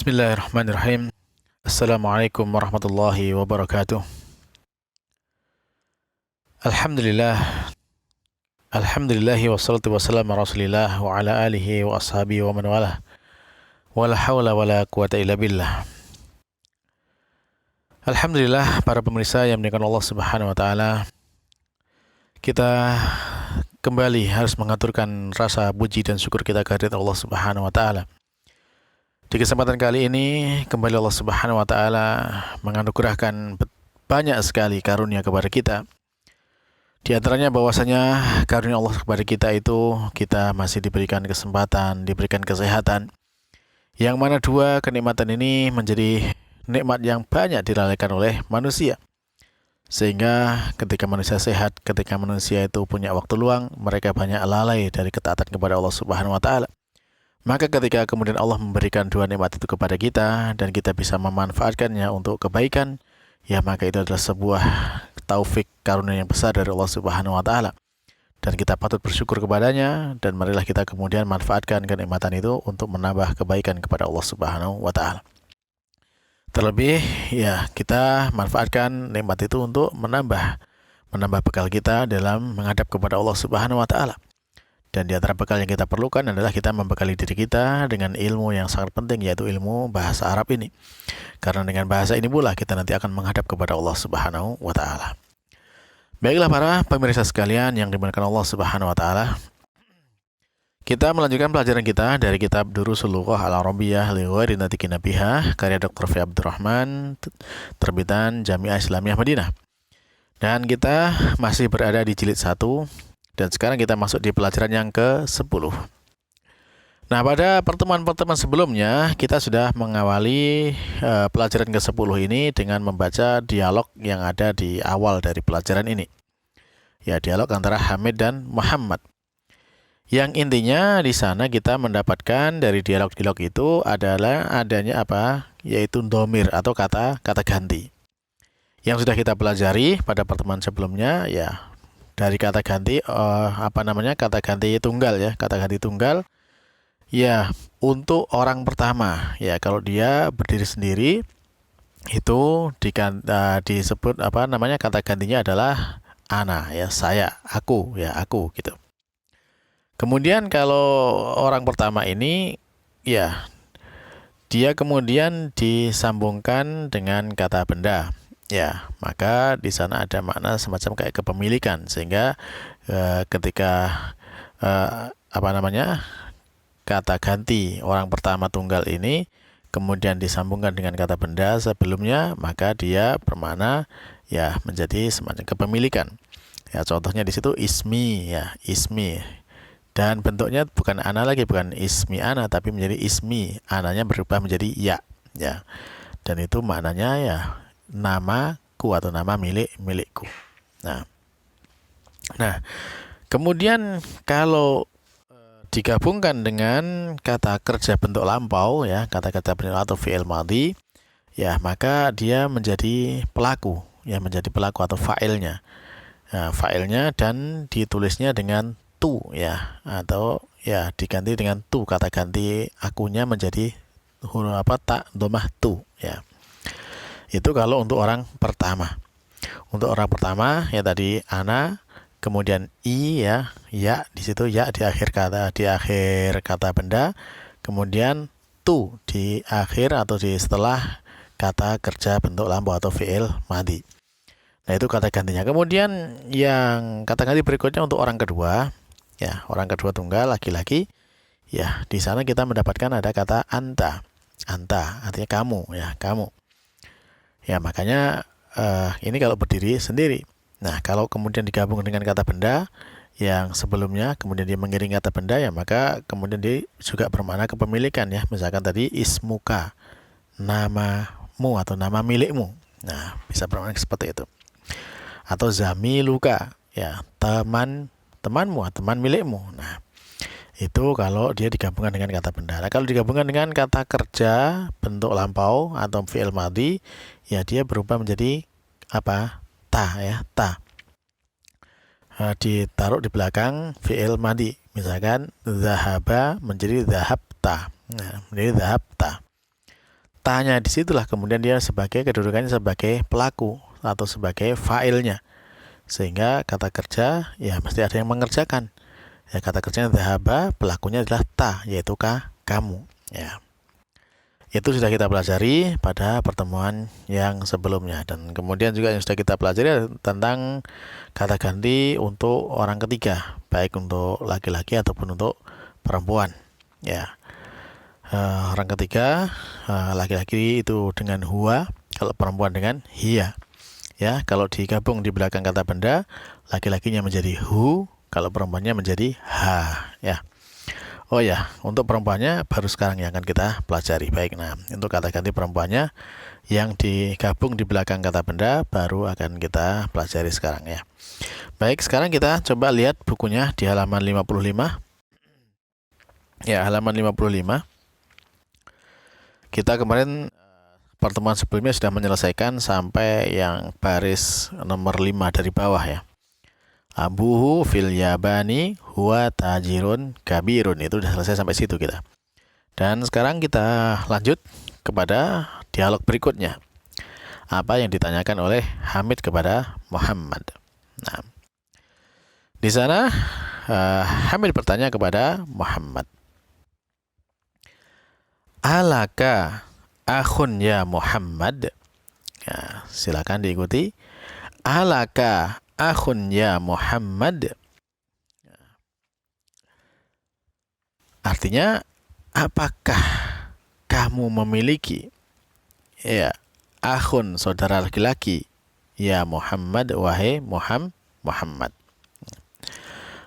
Bismillahirrahmanirrahim. Assalamualaikum warahmatullahi wabarakatuh. Alhamdulillah. Alhamdulillahi wassalatu wassalamu ala rasulillah wa ala alihi wa ashabihi wa man walah. Wala hawla wala quwata illa billah. Alhamdulillah, para pemirsa yang dimuliakan Allah Subhanahu wa taala. Kita kembali harus mengaturkan rasa puji dan syukur kita kehadirat Allah Subhanahu wa taala. Di kesempatan kali ini, kembali Allah Subhanahu wa taala menganugerahkan banyak sekali karunia kepada kita. Di antaranya bahwasanya karunia Allah kepada kita itu, kita masih diberikan kesempatan, diberikan kesehatan. Yang mana dua kenikmatan ini menjadi nikmat yang banyak dilalaikan oleh manusia. Sehingga ketika manusia sehat, ketika manusia itu punya waktu luang, mereka banyak lalai dari ketaatan kepada Allah Subhanahu wa taala. Maka ketika kemudian Allah memberikan dua nikmat itu kepada kita dan kita bisa memanfaatkannya untuk kebaikan, ya maka itu adalah sebuah taufik karunia yang besar dari Allah Subhanahu wa taala. Dan kita patut bersyukur kepadanya, dan marilah kita kemudian manfaatkan kenikmatan itu untuk menambah kebaikan kepada Allah Subhanahu wa taala. Terlebih ya kita manfaatkan nikmat itu untuk menambah bekal kita dalam menghadap kepada Allah Subhanahu wa taala. Dan di antara bekal yang kita perlukan adalah kita membekali diri kita dengan ilmu yang sangat penting, yaitu ilmu bahasa Arab ini. Karena dengan bahasa ini pula kita nanti akan menghadap kepada Allah Subhanahu wa taala. Baiklah para pemirsa sekalian yang dimuliakan Allah Subhanahu wa taala. Kita melanjutkan pelajaran kita dari kitab Durusul Lughah Al-Arabiyyah li Ghairi Natiqin Biha karya Dr. Fi Abdurrahman, terbitan Jami'ah Islamiyah Madinah. Dan kita masih berada di jilid 1. Dan sekarang kita masuk di pelajaran yang ke-10. Nah, pada pertemuan-pertemuan sebelumnya, kita sudah mengawali pelajaran ke-10 ini dengan membaca dialog yang ada di awal dari pelajaran ini. Ya, dialog antara Hamid dan Muhammad. Yang intinya di sana kita mendapatkan dari dialog-dialog itu adalah adanya apa? Yaitu dhamir atau kata ganti. Yang sudah kita pelajari pada pertemuan sebelumnya, ya, dari kata ganti kata ganti tunggal ya, kata ganti tunggal ya untuk orang pertama ya, kalau dia berdiri sendiri itu disebut kata gantinya adalah ana ya, saya, aku ya, aku gitu. Kemudian kalau orang pertama ini ya dia kemudian disambungkan dengan kata benda. Ya, maka di sana ada makna semacam kayak kepemilikan, sehingga ketika kata ganti orang pertama tunggal ini kemudian disambungkan dengan kata benda sebelumnya, maka dia bermakna ya menjadi semacam kepemilikan. Ya, contohnya di situ ismi ya, ismi. Dan bentuknya bukan ana lagi, bukan ismi ana, tapi menjadi ismi. Ananya berubah menjadi ya. Ya. Dan itu maknanya ya namaku atau nama milikku. Nah, kemudian kalau digabungkan dengan kata kerja bentuk lampau ya, kata-kata bentuk atau fi'il madhi, ya maka dia menjadi pelaku, ya menjadi pelaku atau fa'ilnya. Nah, fa'ilnya dan ditulisnya dengan tu ya, atau ya diganti dengan tu, kata ganti akunya menjadi huruf ta dhammah tu ya. Itu kalau untuk orang pertama. Untuk orang pertama ya tadi ana, kemudian i ya, ya di situ ya di akhir kata benda, kemudian tu di akhir atau di setelah kata kerja bentuk lampau atau fi'il madhi. Nah, itu kata gantinya. Kemudian yang kata ganti berikutnya untuk orang kedua, ya, orang kedua tunggal laki-laki, ya, di sana kita mendapatkan ada kata anta. Anta artinya kamu, ya, kamu. Ya, makanya ini kalau berdiri sendiri. Nah, kalau kemudian digabung dengan kata benda yang sebelumnya, kemudian dia mengiringi kata benda, ya, maka kemudian dia juga bermakna kepemilikan, ya. Misalkan tadi ismuka, namamu atau nama milikmu. Nah, bisa bermakna seperti itu. Atau zamiluka, ya, temanmu, teman milikmu. Nah, itu kalau dia digabungkan dengan kata benda. Nah, kalau digabungkan dengan kata kerja bentuk lampau atau fi'il madhi, ya dia berubah menjadi apa? Ta ya, ta. Ditaruh di belakang fi'il madhi. Misalkan zahaba menjadi zahabta. Nah, menjadi zahabta. tanya disitulah kemudian dia sebagai kedudukannya sebagai pelaku atau sebagai fa'ilnya. Sehingga kata kerja ya mesti ada yang mengerjakan. Ya, kata kerjanya dhahaba, pelakunya adalah ta, yaitu kamu. Ya. Itu sudah kita pelajari pada pertemuan yang sebelumnya. Dan kemudian juga yang sudah kita pelajari tentang kata ganti untuk orang ketiga, baik untuk laki-laki ataupun untuk perempuan. Ya, orang ketiga, laki-laki itu dengan huwa, kalau perempuan dengan hiya. Ya, kalau digabung di belakang kata benda, laki-lakinya menjadi hu, kalau perempuannya menjadi ha. Ya. Oh ya, untuk perempuannya baru sekarang yang akan kita pelajari. Baik, nah untuk kata ganti perempuannya yang digabung di belakang kata benda baru akan kita pelajari sekarang ya. Baik, sekarang kita coba lihat bukunya di halaman 55. Ya, halaman 55. Kita kemarin pertemuan sebelumnya sudah menyelesaikan sampai yang baris nomor 5 dari bawah ya. Abuhu fil yabani huwa tajirun kabirun. Itu sudah selesai sampai situ kita. Dan sekarang kita lanjut kepada dialog berikutnya. Apa yang ditanyakan oleh Hamid kepada Muhammad. Nah, di sana Hamid bertanya kepada Muhammad. Alaka akhun ya Muhammad. Ya, silakan diikuti. Alaka akhun ya Muhammad. Artinya, apakah kamu memiliki ya akhun, saudara laki-laki, ya Muhammad, wahai Muhammad.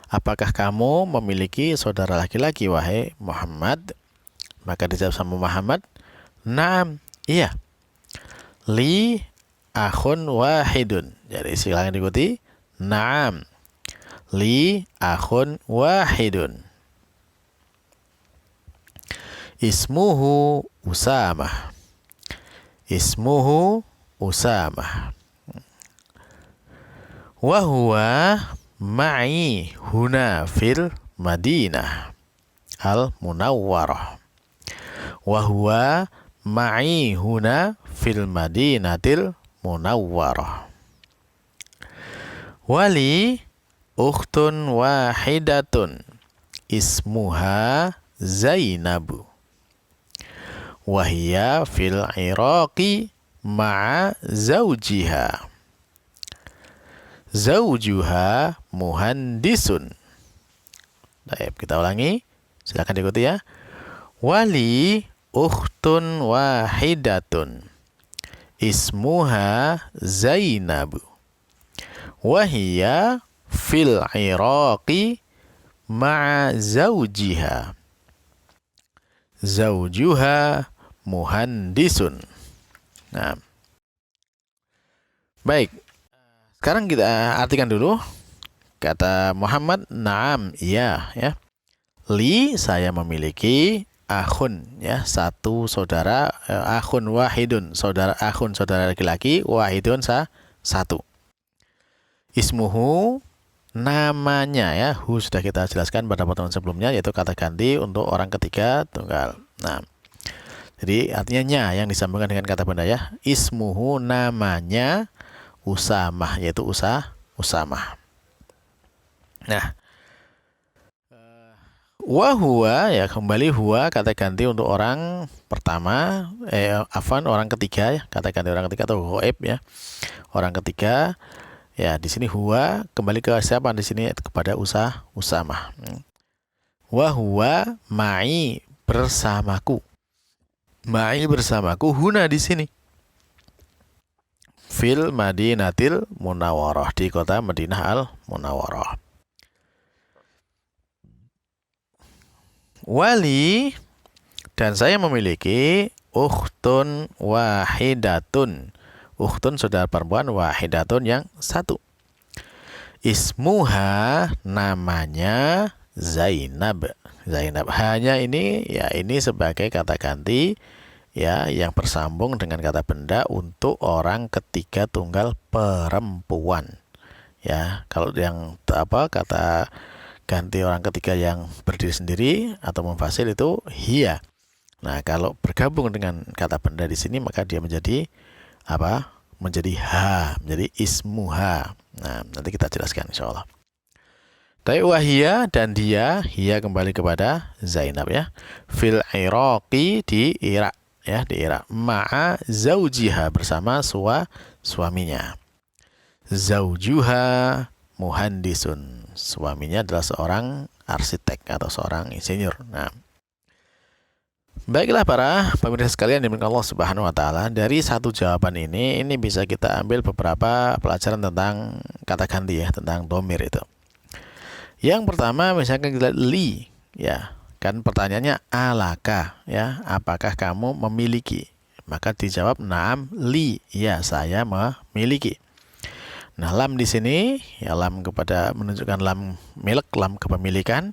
Apakah kamu memiliki saudara laki-laki, wahai Muhammad? Maka dijawab sama Muhammad, naam, iya. Li akhun wahidun. Jadi silakan diikuti. Naam. Li akhun wahidun. Ismuhu Usamah. Ismuhu Usamah. Wahuwa ma'i huna fil Madinah al-Munawwarah. Wahuwa ma'i huna fil Madinatil Munawwarah. Wali ukhtun wahidatun ismuha Zainabu. Wahia fil Iraqi ma'a zawjiha. Zawjuha muhandisun. Baik, kita ulangi. Silakan diikuti ya. Wali ukhtun wahidatun ismuha Zainabu. Wahia fil Iraqi ma'a zawjiha. Zawjuha muhandisun. Nah, baik. Sekarang kita artikan dulu kata Muhammad. Naam, iya ya. Li, saya memiliki akhun ya, satu saudara, akhun wahidun, saudara akhun, saudara laki-laki, wahidun satu. Ismuhu, namanya ya, hu sudah kita jelaskan pada pertemuan sebelumnya, yaitu kata ganti untuk orang ketiga tunggal. Nah, jadi artinya nya yang disambungkan dengan kata benda ya. Ismuhu, namanya Usamah, yaitu Usamah. Nah, wahuwa ya, kembali huwa kata ganti untuk orang pertama, orang ketiga ya, kata ganti orang ketiga atau ghaib ya, orang ketiga ya. Di sini huwa kembali ke siapa di sini? Kepada Usamah. Wahuwa ma'i, bersamaku. Ma'i, bersamaku, huna di sini fil Madinatil Munawwarah, di kota Madinah al-Munawwarah. Wali, dan saya memiliki ukhtun wahidatun. Ukhtun saudara perempuan, wahidatun yang satu. Ismuha, namanya Zainab. Zainab, hanya ini ya, ini sebagai kata ganti ya yang bersambung dengan kata benda untuk orang ketiga tunggal perempuan. Ya, kalau yang kata ganti orang ketiga yang berdiri sendiri atau munfasil itu hiya. Nah, kalau bergabung dengan kata benda di sini maka dia menjadi apa? Menjadi ha, menjadi ismuha. Nah, nanti kita jelaskan insyaallah. Tapi wahia dan dia, hia kembali kepada Zainab ya. Fil Iraqi di Irak ya, di Irak. Ma'a zaujiha bersama suaminya. Zaujuha muhandisun. Suaminya adalah seorang arsitek atau seorang insinyur. Nah, baiklah para pemirsa sekalian dimuliakan Allah Subhanahu wa taala, dari satu jawaban ini bisa kita ambil beberapa pelajaran tentang kata ganti ya, tentang domir itu. Yang pertama misalkan kita li ya, kan pertanyaannya alaka ya, apakah kamu memiliki? Maka dijawab na'am li, ya saya memiliki. Nah, lam di sini ya, lam kepada menunjukkan lam milik, lam kepemilikan,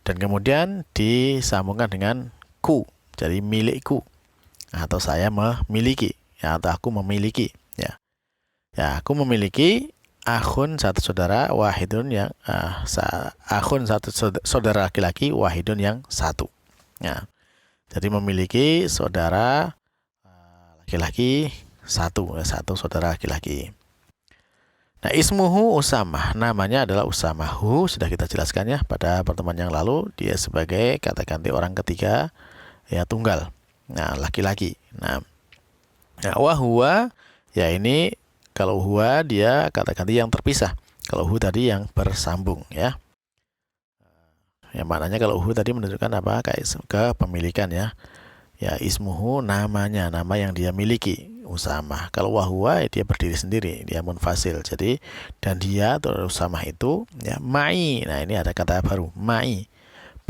dan kemudian disambungkan dengan ku, jadi milikku atau saya memiliki ya, atau aku memiliki ya. Ya, aku memiliki akhun, satu saudara, wahidun yang akhun, satu saudara laki-laki, wahidun yang satu. Ya, jadi memiliki saudara laki-laki satu, satu saudara laki-laki. Nah, ismuhu Usamah, namanya adalah Usamah. Hu sudah kita jelaskan ya pada pertemuan yang lalu, dia sebagai kata ganti orang ketiga ya, tunggal. Nah, laki-laki. Nah, wahwa ya, ini kalau huwa dia kata ganti yang terpisah. Kalau hu tadi yang bersambung ya. Yang maknanya kalau hu tadi menunjukkan apa? Kayak kepemilikan ya. Ya, ismuhu namanya, nama yang dia miliki, Usamah. Kalau wahwa ya, dia berdiri sendiri, dia munfasil. Jadi dan dia atau Usamah itu ya ma'i. Nah, ini ada kata baru, ma'i,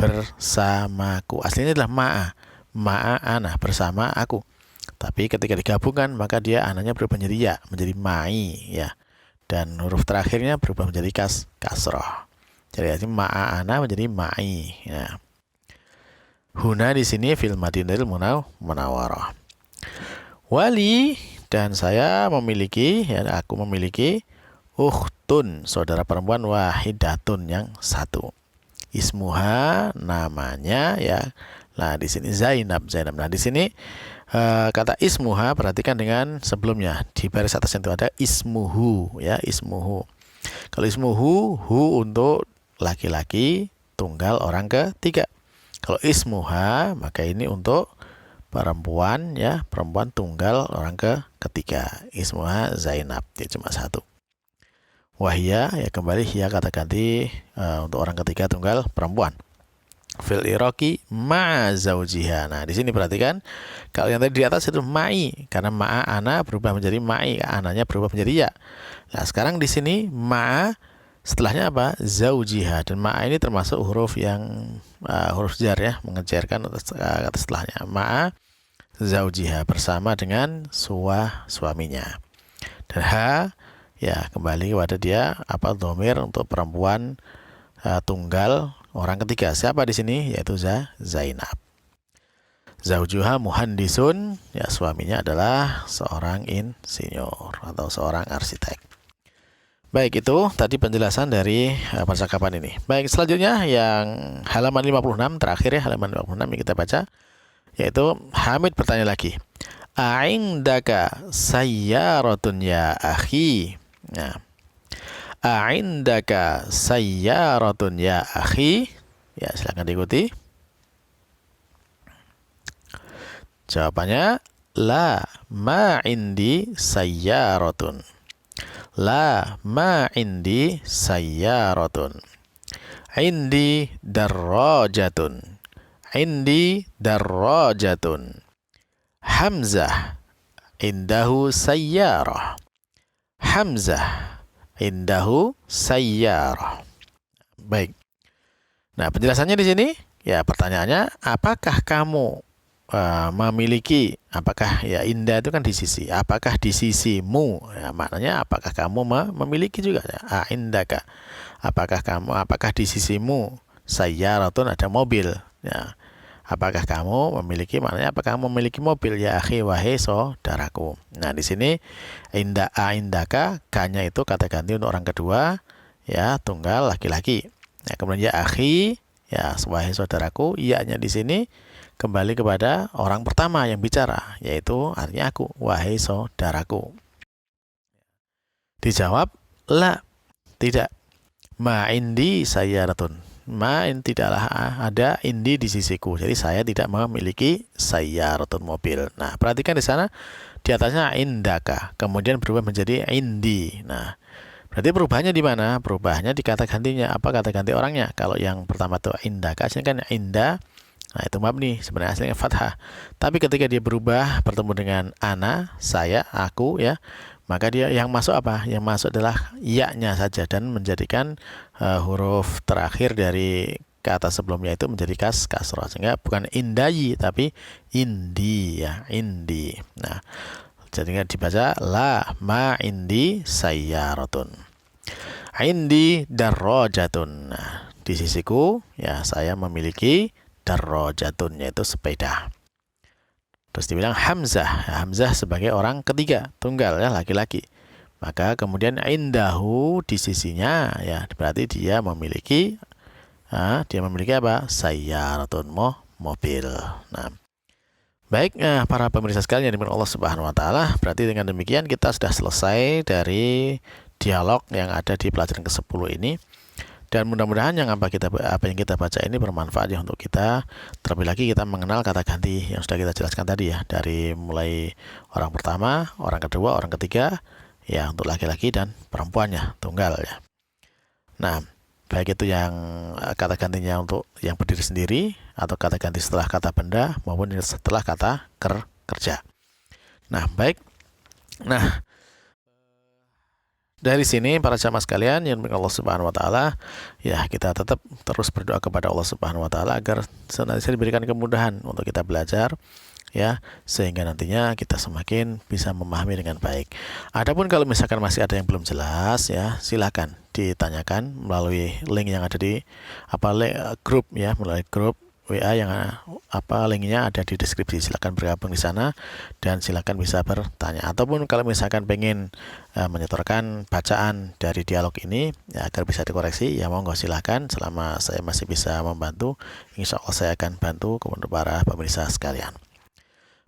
bersamaku. Aslinya adalah ma'a ana, bersama aku. Tapi ketika digabungkan maka dia ananya berubah menjadi ya, menjadi ma'i ya. Dan huruf terakhirnya berubah menjadi kasroh. Jadi ma'a ana menjadi ma'i ya. Huna di sini fil Madinatul Munawwarah. Wali dan saya memiliki ya, aku memiliki ukhtun, saudara perempuan, wahidatun yang satu. Ismuha namanya ya. Nah, di sini Zainab. Nah, di sini kata ismuha perhatikan dengan sebelumnya, di baris atas itu ada ismuhu ya, ismuhu. Kalau ismuhu, hu untuk laki-laki tunggal orang ketiga. Kalau ismuha maka ini untuk perempuan ya, perempuan tunggal orang ketiga. Ismuha Zainab, dia cuma satu. Wahia ya, kembali hia kata ganti untuk orang ketiga tunggal perempuan. Fil Iraqi ma'a zaujiha. Nah, di sini perhatikan kalau yang tadi di atas itu ma'i, karena ma'a ana berubah menjadi ma'i, ananya berubah menjadi ya. Nah, sekarang di sini ma'a setelahnya apa? Zaujiha. Dan ma'a ini termasuk huruf yang huruf jar ya, mengejarkan kata setelahnya. Ma'a zaujiha, bersama dengan suaminya. Dan ha ya, kembali kepada dia apa, dhamir untuk perempuan tunggal orang ketiga. Siapa di sini? Yaitu Zainab. Zaujuha muhandisun, ya suaminya adalah seorang insinyur atau seorang arsitek. Baik, itu tadi penjelasan dari percakapan ini. Baik, selanjutnya yang halaman 56 terakhir ya, halaman 56 yang kita baca, yaitu Hamid bertanya lagi. A'indaka sayyaratun ya akhi. Nah, a'indaka sayyaratun ya akhi. Ya, silakan diikuti. Jawabannya la ma indi sayyaratun. La ma indi sayyaratun. Indi darrajatun. Indi darrajatun. Hamzah indahu sayyarah. Hamzah indahu sayyarah. Baik. Nah, penjelasannya di sini ya, pertanyaannya apakah kamu memiliki, apakah ya, indah itu kan di sisi, apakah di sisimu ya, maknanya apakah kamu memiliki juga ya, indaka, apakah di sisimu sayyaratun, ada mobil ya, apakah kamu memiliki, maknanya apakah kamu memiliki mobil ya akhi, wahai saudaraku. Nah, di sini indaka, kanya itu kata ganti untuk orang kedua ya, tunggal laki-laki. Nah, kemudian ya akhi ya, wahai saudaraku, iya-nya di sini kembali kepada orang pertama yang bicara, yaitu artinya aku, wahai saudaraku. Dijawab, la, tidak. Ma indi sayyaratun. Tidaklah ada indi di sisiku. Jadi saya tidak memiliki sayyaratun, mobil. Nah, perhatikan di sana di atasnya indaka, kemudian berubah menjadi indi. Nah, berarti perubahannya di mana? Perubahannya di kata gantinya. Apa kata ganti orangnya? Kalau yang pertama itu indaka, aslinya kan inda. Nah, itu mabni, sebenarnya aslinya fathah. Tapi ketika dia berubah bertemu dengan ana, saya, aku, ya, maka dia yang masuk apa? Yang masuk adalah ya-nya saja dan menjadikan huruf terakhir dari kata sebelumnya itu menjadi kasroh, sehingga bukan indayi tapi indi, ya, indi. Nah, jadinya dibaca la ma indi sayyaratun. Indi darrajatun. Nah, di sisiku, ya, saya memiliki darrajatun, yaitu sepeda. Terus dibilang Hamzah. Hamzah sebagai orang ketiga, tunggal, ya, laki-laki. Maka kemudian indahu, di sisinya, ya, berarti dia memiliki apa? Sayyaratun, mobil. Nah, baik, para pemirsa sekalian yang dimiliki Allah Subhanahu wa taala, berarti dengan demikian kita sudah selesai dari dialog yang ada di pelajaran ke-10 ini. Dan mudah-mudahan apa yang kita baca ini bermanfaat ya untuk kita. Terlebih lagi kita mengenal kata ganti yang sudah kita jelaskan tadi, ya, dari mulai orang pertama, orang kedua, orang ketiga, ya, untuk laki-laki dan perempuannya, tunggal, ya. Nah, baik itu yang kata gantinya untuk yang berdiri sendiri atau kata ganti setelah kata benda maupun setelah kata kerja. Nah, baik. Nah, dari sini para jamaah sekalian yang Allah Subhanahu wa taala, ya, kita tetap terus berdoa kepada Allah Subhanahu wa taala agar senantiasa diberikan kemudahan untuk kita belajar, ya, sehingga nantinya kita semakin bisa memahami dengan baik. Adapun kalau misalkan masih ada yang belum jelas, ya, silakan ditanyakan melalui link yang ada di grup, ya, melalui grup WA yang linknya ada di deskripsi. Silakan bergabung di sana dan silakan bisa bertanya. Ataupun kalau misalkan pengen menyetorkan bacaan dari dialog ini, ya, agar bisa dikoreksi, ya, monggo silakan. Selama saya masih bisa membantu, insya Allah saya akan bantu kepada para pemirsa sekalian.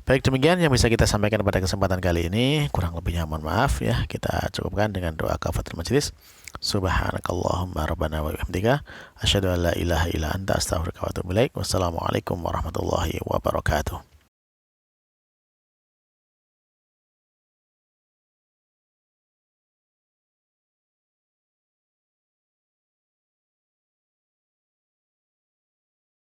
Baik, demikian yang bisa kita sampaikan pada kesempatan kali ini. Kurang lebihnya mohon maaf, ya. Kita cukupkan dengan doa kafaratul majelis. Subhanakallahumma rabbana wa bihamdika asyhadu an la ilaha illa anta astaghfiruka wa atubu ilaik. Wassalamualaikum warahmatullahi wabarakatuh.